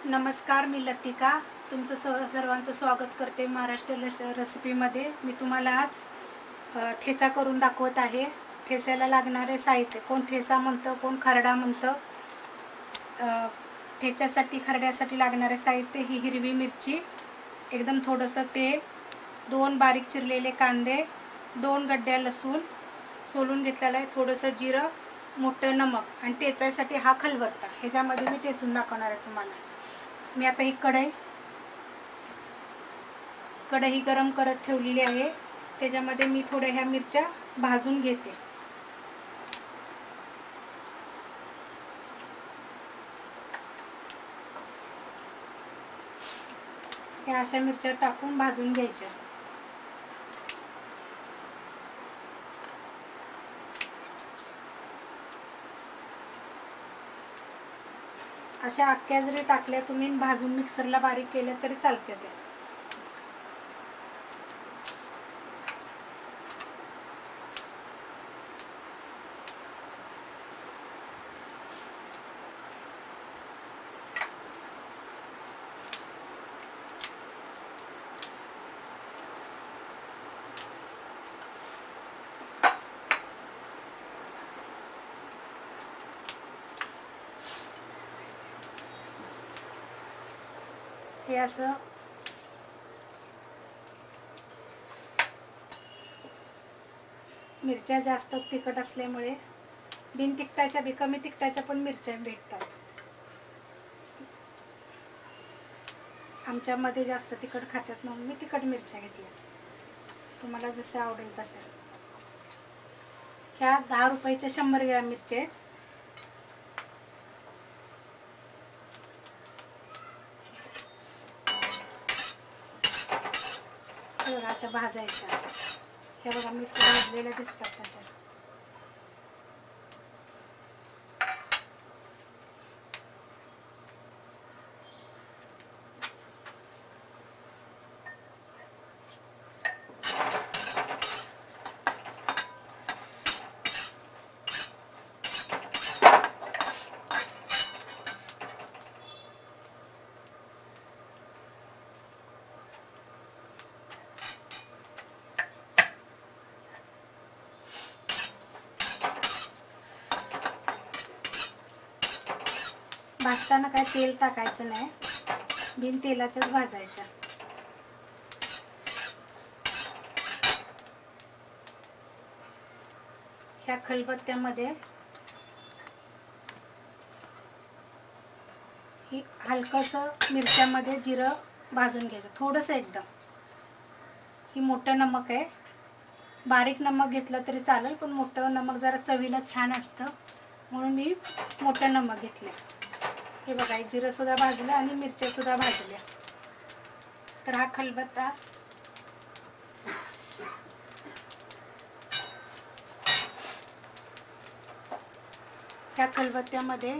नमस्कार, मी लतिका तुमचं सर्वांचं स्वागत करते महाराष्ट्र रेसिपीमध्ये। मी तुम्हाला आज ठेचा करून दाखवत आहे। ठेचाला लागणारे साहित्य, कोण ठेचा म्हणतं, कोण खरडा म्हणतं। ठेच्यासाठी खरड्यासाठी लागणारे साहित्य ही हिरवी मिरची, एकदम थोडंसं तेल, 2 बारीक चिरलेले कांदे, 2 गड्ड्या लसूण सोलून घेतलेला आहे, थोडंसं जिरं, मोठं नमक आणि ठेचासाठी हा खलबत्ता। ह्याच्यामध्ये मी ठेचून दाखवणार आहे तुम्हाला। मी आता ही कढई गरम करत ठेवलेली आहे। त्याच्यामध्ये मी थोड्या ह्या मिरच्या भाजून घेते। ह्या अशा मिरच्या टाकून भाजून घ्यायच्या। अशा अख्ख्या जरी टाकल्या तुम्ही भाजून मिक्सरला बारीक केल्या तरी चालते ते। हे असं मिरच्या जास्त तिखट असल्यामुळे बिन तिखटाच्या बी कमी तिखटाच्या पण मिरच्या भेटतात। आमच्यामध्ये जास्त तिखट खातात म्हणून मी तिखट मिरच्या घेतल्या। तुम्हाला जसं आवडेल तशा। ह्या 10 रुपयाच्या 100 ग्रॅम मिरच्या आहेत। बघा अशा भाजायच्या। हे बघा मिरच्या भाजलेल्या दिसतात तशा। भाजताना काय तेल टाकायचं नाही, बिन तेलाच्याच भाजायच्या। ह्या खलबत्त्यामध्ये ही हलकसं मिरच्यामध्ये जिरं भाजून घ्यायचं, थोडंसं एकदम। ही मोठं नमक आहे, बारीक नमक घेतलं तरी चालेल, पण मोठं नमक जरा चवीला छान असतं म्हणून मी मोठं नमक घेतलं। हे बघा जिरं सुद्धा भाजलं आणि मिरच्या सुद्धा भाजल्या। तर हा खलबत्ता त्या खलबत्त्यामध्ये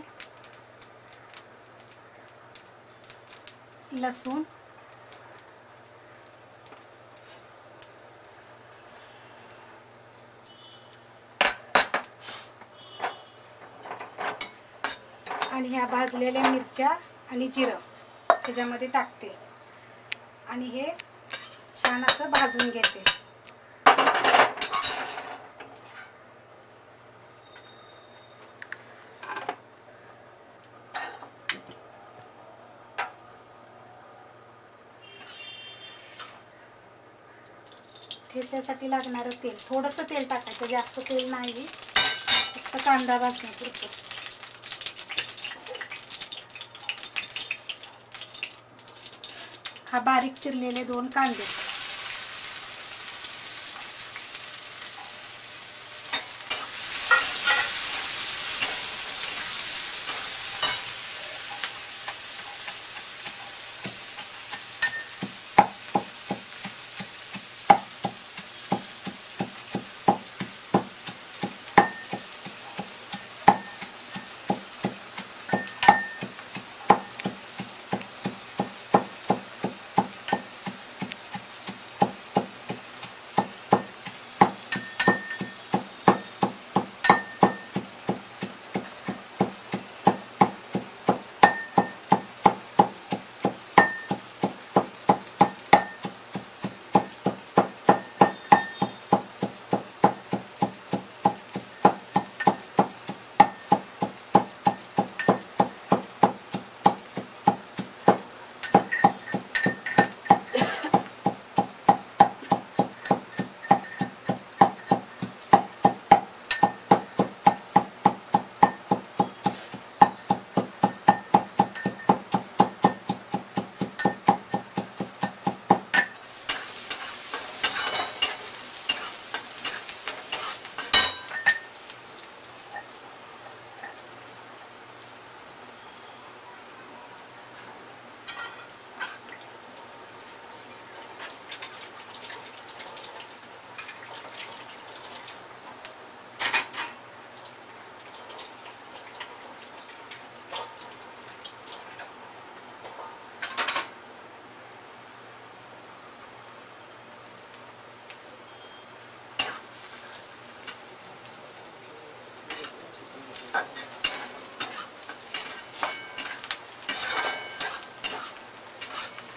लसूण, आणि ह्या भाजलेल्या मिरच्या आणि जिरं त्याच्यामध्ये टाकते आणि हे छान असं भाजून घेते। ठेच्यासाठी लागणारं तेल, थोडंसं तेल टाकायचं, जास्त तेल नाही, फक्त कांदा भाजण्यापुरतं। हा बारीक चिरलेले 2 कांदे,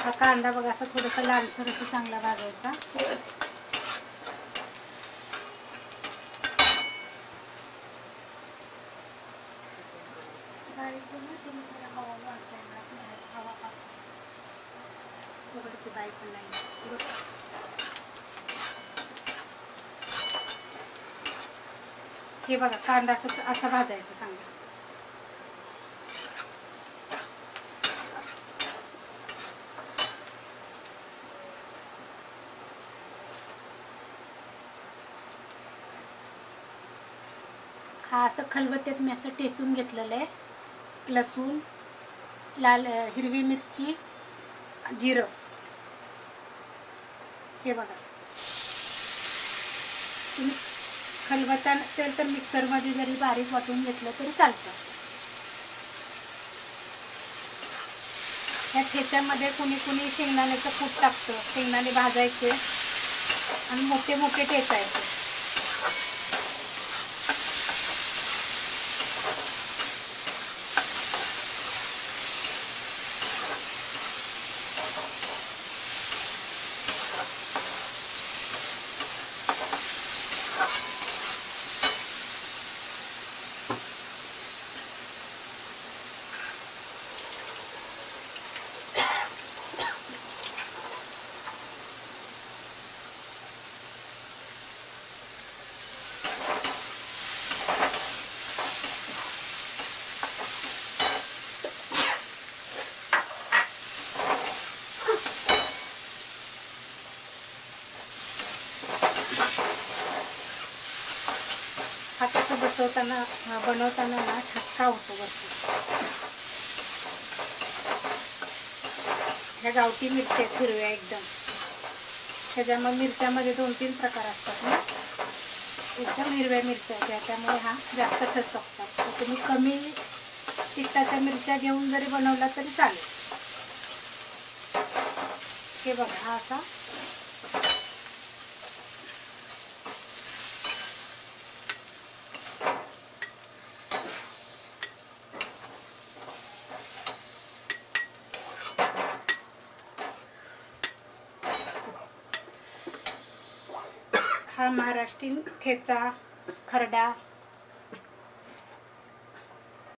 हा कांदा बघा असा थोडासा लालसर असं चांगला भाजायचा. हे बघा कांदा असा भाजायचा चांगला. हा असं खलबत्त्यात मी असं टेचून घेतलेलं आहे. लसूण, हिरवी मिरची, जिरं. हे बघा, तुम्ही खलबत्ता नसेल तर मिक्सरमध्ये जरी बारीक वाटून घेतलं तरी चालतं. ह्या ठेच्यामध्ये कुणी कुणी शेंगदाण्याचं कूट टाकतं. शेंगदाणे भाजायचे आणि मोठे मोठे ठेचायचे. हाताचं बनवताना ना ठसका होतो वरती. ह्या गावठी मिरच्या आहेत हिरव्या एकदम. त्याच्यामुळे मिरच्यामध्ये 2-3 प्रकार असतात ना. एकदम हिरव्या मिरच्या आहेत त्यामुळे हा जास्त ठसकतात. तर तुम्ही कमी तिखटाच्या मिरच्या घेऊन जरी बनवला तरी चालेल. हे बघा हा असा हा महाराष्ट्रीयन ठेचा, खरडा